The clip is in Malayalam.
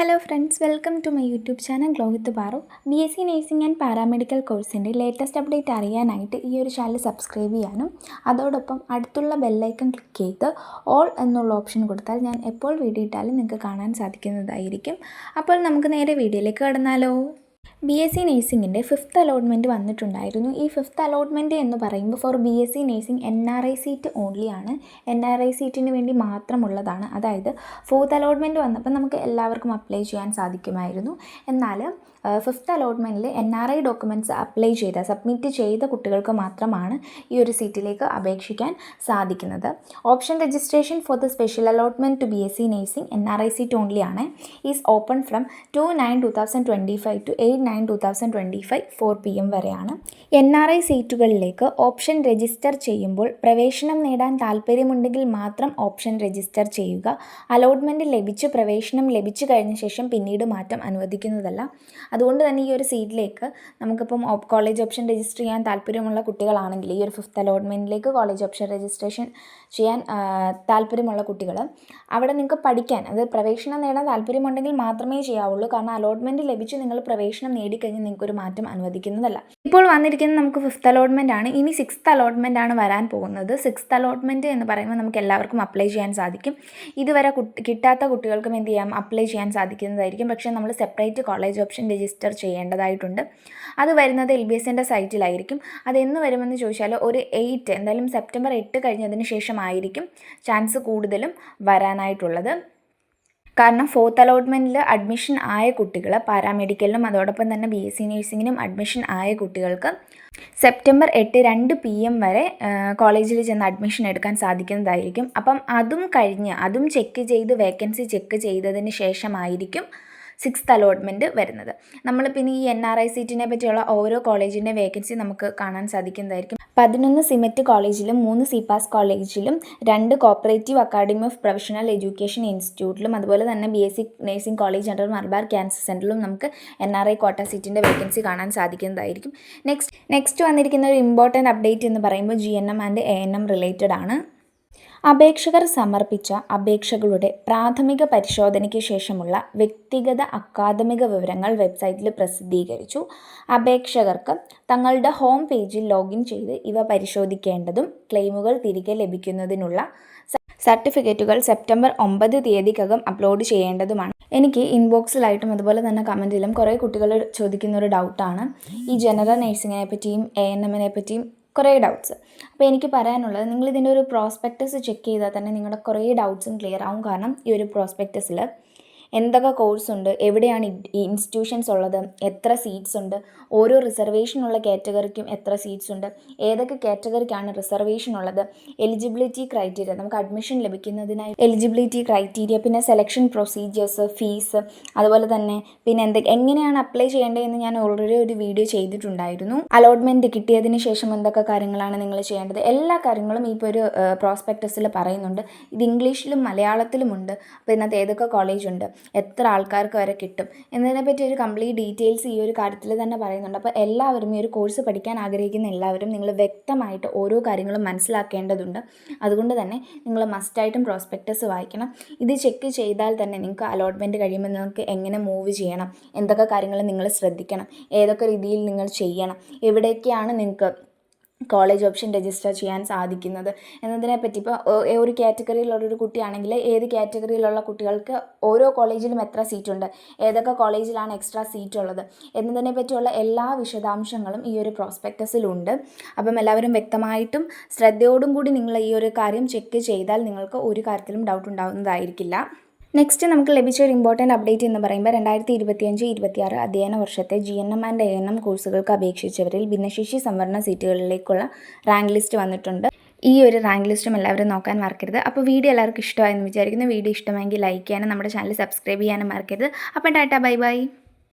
Hello friends, welcome to my YouTube channel glow with Paru. BSc nursing and paramedical കോഴ്സിൻ്റെ ലേറ്റസ്റ്റ് അപ്ഡേറ്റ് അറിയാനായിട്ട് ഈ ഒരു ചാനൽ സബ്സ്ക്രൈബ് ചെയ്യാനും അതോടൊപ്പം അടുത്തുള്ള ബെല്ലൈക്കൺ ക്ലിക്ക് ചെയ്ത് ഓൾ എന്നുള്ള ഓപ്ഷൻ കൊടുത്താൽ ഞാൻ എപ്പോൾ വീഡിയോ ഇട്ടാലും നിങ്ങൾക്ക് കാണാൻ സാധിക്കുന്നതായിരിക്കും. അപ്പോൾ നമുക്ക് നേരെ വീഡിയോയിലേക്ക് കടന്നാലോ. BSc നഴ്സിംഗിൻ്റെ 5th അലോട്ട്മെൻറ്റ് വന്നിട്ടുണ്ടായിരുന്നു. ഈ 5th അലോട്ട്മെൻറ്റ് എന്ന് പറയുമ്പോൾ for BSc nursing NRI seat ഓൺലിയാണ്. NRI സീറ്റിന് വേണ്ടി മാത്രമുള്ളതാണ്. അതായത് 4th അലോട്ട്മെൻറ്റ് വന്നപ്പോൾ നമുക്ക് എല്ലാവർക്കും അപ്ലൈ ചെയ്യാൻ സാധിക്കുമായിരുന്നു. എന്നാൽ 5th അലോട്ട്മെൻറ്റിൽ NRI ഡോക്യുമെൻറ്റ്സ് സബ്മിറ്റ് ചെയ്ത കുട്ടികൾക്ക് മാത്രമാണ് ഈ ഒരു സീറ്റിലേക്ക് അപേക്ഷിക്കാൻ സാധിക്കുന്നത്. Option registration for the special allotment to BSc nursing NRI seat ഓൺലിയാണ്. Is open from 2/9/2025 to 8/9/2025 4 PM വരെയാണ്. NRI സീറ്റുകളിലേക്ക് ഓപ്ഷൻ രജിസ്റ്റർ ചെയ്യുമ്പോൾ പ്രവേശനം നേടാൻ താല്പര്യമുണ്ടെങ്കിൽ മാത്രം ഓപ്ഷൻ രജിസ്റ്റർ ചെയ്യുക. അലോട്ട്മെൻറ്റ് പ്രവേശനം ലഭിച്ചു കഴിഞ്ഞ ശേഷം പിന്നീട് മാറ്റം അനുവദിക്കുന്നതല്ല. അതുകൊണ്ട് തന്നെ ഈ ഒരു സീറ്റിലേക്ക് നമുക്കിപ്പം കോളേജ് ഓപ്ഷൻ രജിസ്റ്റർ ചെയ്യാൻ താല്പര്യമുള്ള കുട്ടികളാണെങ്കിൽ ഈ ഒരു 5th അലോട്ട്മെൻറ്റിലേക്ക് കോളേജ് ഓപ്ഷൻ രജിസ്ട്രേഷൻ ചെയ്യാൻ താല്പര്യമുള്ള കുട്ടികൾ അവിടെ നിങ്ങൾക്ക് പഠിക്കാൻ, അത് പ്രവേശനം നേടാൻ താല്പര്യമുണ്ടെങ്കിൽ മാത്രമേ ചെയ്യാവുള്ളൂ. കാരണം അലോട്ട്മെൻറ്റ് ലഭിച്ച് നിങ്ങൾ പ്രവേശനം നേടിക്കഴിഞ്ഞാൽ നിങ്ങൾക്കൊരു മാറ്റം അനുവദിക്കുന്നതല്ല. ഇപ്പോൾ വന്നിരിക്കുന്നത് നമുക്ക് 5th അലോട്ട്മെൻ്റ് ആണ്. ഇനി 6th അലോട്ട്മെൻ്റ് ആണ് വരാൻ പോകുന്നത്. 6th അലോട്ട്മെൻറ്റ് എന്ന് പറയുമ്പോൾ നമുക്ക് എല്ലാവർക്കും അപ്ലൈ ചെയ്യാൻ സാധിക്കും. ഇതുവരെ കിട്ടാത്ത കുട്ടികൾക്കും എന്ത് ചെയ്യാം, അപ്ലൈ ചെയ്യാൻ സാധിക്കുന്നതായിരിക്കും. പക്ഷേ നമ്മൾ സെപ്പറേറ്റ് കോളേജ് ഓപ്ഷൻ രജിസ്റ്റർ ചെയ്യേണ്ടതായിട്ടുണ്ട്. അത് വരുന്നത് LBSൻ്റെ സൈറ്റിലായിരിക്കും. അതെന്ന് വരുമെന്ന് ചോദിച്ചാൽ ഒരു 8 എന്തായാലും സെപ്റ്റംബർ 8 കഴിഞ്ഞതിന് ശേഷമായിരിക്കും ചാൻസ് കൂടുതലും വരാനായിട്ടുള്ളത്. കാരണം 4th അലോട്ട്മെൻറ്റിൽ അഡ്മിഷൻ ആയ കുട്ടികൾ പാരാമെഡിക്കലിനും അതോടൊപ്പം തന്നെ BSc നഴ്സിങ്ങിനും അഡ്മിഷൻ ആയ കുട്ടികൾക്ക് സെപ്റ്റംബർ 8 2 PM വരെ കോളേജിൽ ചെന്ന് അഡ്മിഷൻ എടുക്കാൻ സാധിക്കുന്നതായിരിക്കും. അപ്പം അതും ചെക്ക് ചെയ്ത് വേക്കൻസി ചെക്ക് ചെയ്തതിന് ശേഷമായിരിക്കും 6th അലോട്ട്മെൻറ്റ് വരുന്നത്. നമ്മളിപ്പോൾ ഈ NRI സീറ്റിനെ പറ്റിയുള്ള ഓരോ കോളേജിൻ്റെ വേക്കൻസി നമുക്ക് കാണാൻ സാധിക്കുന്നതായിരിക്കും. 11 സിമെറ്റ് കോളേജിലും 3 CPAS കോളേജിലും 2 cooperative academy of professional education ഇൻസ്റ്റിറ്റ്യൂട്ടിലും അതുപോലെ തന്നെ BSc nursing college under Malabar cancer സെൻറ്ററിലും നമുക്ക് NRI കോട്ട സീറ്റിൻ്റെ വേക്കൻസി കാണാൻ സാധിക്കുന്നതായിരിക്കും. നെക്സ്റ്റ് വന്നിരിക്കുന്ന ഒരു ഇമ്പോർട്ടൻറ്റ് അപ്ഡേറ്റ് എന്ന് പറയുമ്പോൾ GNM ആൻഡ് ANM റിലേറ്റഡ് ആണ്. അപേക്ഷകർ സമർപ്പിച്ച അപേക്ഷകളുടെ പ്രാഥമിക പരിശോധനയ്ക്ക് ശേഷമുള്ള വ്യക്തിഗത അക്കാദമിക വിവരങ്ങൾ വെബ്സൈറ്റിൽ പ്രസിദ്ധീകരിച്ചു. അപേക്ഷകർക്ക് തങ്ങളുടെ ഹോം പേജിൽ ലോഗിൻ ചെയ്ത് ഇവ പരിശോധിക്കേണ്ടതും ക്ലെയിമുകൾ തിരികെ ലഭിക്കുന്നതിനുള്ള സർട്ടിഫിക്കറ്റുകൾ സെപ്റ്റംബർ 9 തീയതിക്കകം അപ്ലോഡ് ചെയ്യേണ്ടതുമാണ്. എനിക്ക് ഇൻബോക്സിലായിട്ടും അതുപോലെ തന്നെ കമൻറ്റിലും കുറേ കുട്ടികൾ ചോദിക്കുന്ന ഒരു ഡൗട്ടാണ് ഈ ജനറൽ നഴ്സിങ്ങിനെ പറ്റിയും ANMനെ പറ്റിയും കുറേ ഡൗട്ട്സ്. അപ്പോൾ എനിക്ക് പറയാനുള്ളത്, നിങ്ങൾ ഇതിൻ്റെ ഒരു പ്രോസ്പെക്ടസ് ചെക്ക് ചെയ്താൽ തന്നെ നിങ്ങളുടെ കുറേ ഡൗട്ട്സും ക്ലിയർ ആവും. കാരണം ഈ ഒരു പ്രോസ്പെക്ടസിൽ എന്തൊക്കെ കോഴ്സ് ഉണ്ട്, എവിടെയാണ് ഇൻസ്റ്റിറ്റ്യൂഷൻസ് ഉള്ളത്, എത്ര സീറ്റ്സ് ഉണ്ട്, ഓരോ റിസർവേഷനുള്ള കാറ്റഗറിക്കും എത്ര സീറ്റ്സ് ഉണ്ട്, ഏതൊക്കെ കാറ്റഗറിക്കാണ് റിസർവേഷൻ ഉള്ളത്, എലിജിബിലിറ്റി ക്രൈറ്റീരിയ, നമുക്ക് അഡ്മിഷൻ ലഭിക്കുന്നതിനായി എലിജിബിലിറ്റി ക്രൈറ്റീരിയ, പിന്നെ സെലക്ഷൻ പ്രൊസീജിയേഴ്സ്, ഫീസ്, അതുപോലെ തന്നെ പിന്നെ എങ്ങനെയാണ് അപ്ലൈ ചെയ്യേണ്ടതെന്ന് ഞാൻ ഓൾറെഡി ഒരു വീഡിയോ ചെയ്തിട്ടുണ്ടായിരുന്നു. അലോട്ട്മെൻറ്റ് കിട്ടിയതിന് ശേഷം എന്തൊക്കെ കാര്യങ്ങളാണ് നിങ്ങൾ ചെയ്യേണ്ടത്, എല്ലാ കാര്യങ്ങളും ഇപ്പോൾ ഒരു പ്രോസ്പെക്ടസിൽ പറയുന്നുണ്ട്. ഇത് ഇംഗ്ലീഷിലും മലയാളത്തിലുമുണ്ട്. അപ്പോൾ ഇതിനകത്ത് ഏതൊക്കെ കോളേജ് ഉണ്ട്, എത്ര ആൾക്കാർക്ക് വരെ കിട്ടും എന്നതിനെപ്പറ്റി ഒരു കംപ്ലീറ്റ് ഡീറ്റെയിൽസ് ഈ ഒരു കാര്യത്തിൽ തന്നെ പറയുന്നുണ്ട്. അപ്പോൾ എല്ലാവരും ഈ ഒരു കോഴ്സ് പഠിക്കാൻ ആഗ്രഹിക്കുന്ന എല്ലാവരും നിങ്ങൾ വ്യക്തമായിട്ട് ഓരോ കാര്യങ്ങളും മനസ്സിലാക്കേണ്ടതുണ്ട്. അതുകൊണ്ട് തന്നെ നിങ്ങൾ മസ്റ്റായിട്ടും പ്രോസ്പെക്ടസ് വായിക്കണം. ഇത് ചെക്ക് ചെയ്താൽ തന്നെ നിങ്ങൾക്ക് അലോട്ട്മെൻറ്റ് കഴിയുമ്പോൾ നിങ്ങൾക്ക് എങ്ങനെ മൂവ് ചെയ്യണം, എന്തൊക്കെ കാര്യങ്ങൾ നിങ്ങൾ ശ്രദ്ധിക്കണം, ഏതൊക്കെ രീതിയിൽ നിങ്ങൾ ചെയ്യണം, എവിടേക്കാണ് നിങ്ങൾക്ക് കോളേജ് ഓപ്ഷൻ രജിസ്റ്റർ ചെയ്യാൻ സാധിക്കുന്നത് എന്നതിനെപ്പറ്റി. ഇപ്പോൾ ഒരു കാറ്റഗറിയിലുള്ളൊരു കുട്ടിയാണെങ്കിൽ ഏത് കാറ്റഗറിയിലുള്ള കുട്ടികൾക്ക് ഓരോ കോളേജിലും എത്ര സീറ്റുണ്ട്, ഏതൊക്കെ കോളേജിലാണ് എക്സ്ട്രാ സീറ്റ് ഉള്ളത് എന്നതിനെ പറ്റിയുള്ള എല്ലാ വിശദാംശങ്ങളും ഈ ഒരു പ്രോസ്പെക്ടസിലുണ്ട്. അപ്പം എല്ലാവരും വ്യക്തമായിട്ടും ശ്രദ്ധയോടും കൂടി നിങ്ങൾ ഈ ഒരു കാര്യം ചെക്ക് ചെയ്താൽ നിങ്ങൾക്ക് ഒരു കാര്യത്തിലും ഡൗട്ട് ഉണ്ടാകുന്നതായിരിക്കില്ല. നെക്സ്റ്റ് നമുക്ക് ലഭിച്ച ഒരു ഇമ്പോർട്ടൻറ്റ് അപ്ഡേറ്റ് എന്ന് പറയുമ്പോൾ 2025-26 അധ്യയന വർഷത്തെ GNM ആൻഡ് ANM കോഴ്സുകൾക്ക് അപേക്ഷിച്ചവരിൽ ഭിന്നശേഷി സംവരണ സീറ്റുകളിലേക്കുള്ള റാങ്ക് ലിസ്റ്റ് വന്നിട്ടുണ്ട്. ഈ ഒരു റാങ്ക് ലിസ്റ്റും എല്ലാവരും നോക്കാൻ മറക്കരുത്. അപ്പോൾ വീഡിയോ എല്ലാവർക്കും ഇഷ്ടമായെന്ന് വിചാരിക്കുന്നു. വീഡിയോ ഇഷ്ടമെങ്കിൽ ലൈക്ക് ചെയ്യാനും നമ്മുടെ ചാനൽ സബ്സ്ക്രൈബ് ചെയ്യാനും മറക്കരുത്. അപ്പോൾ ടാറ്റ, ബൈ ബൈ.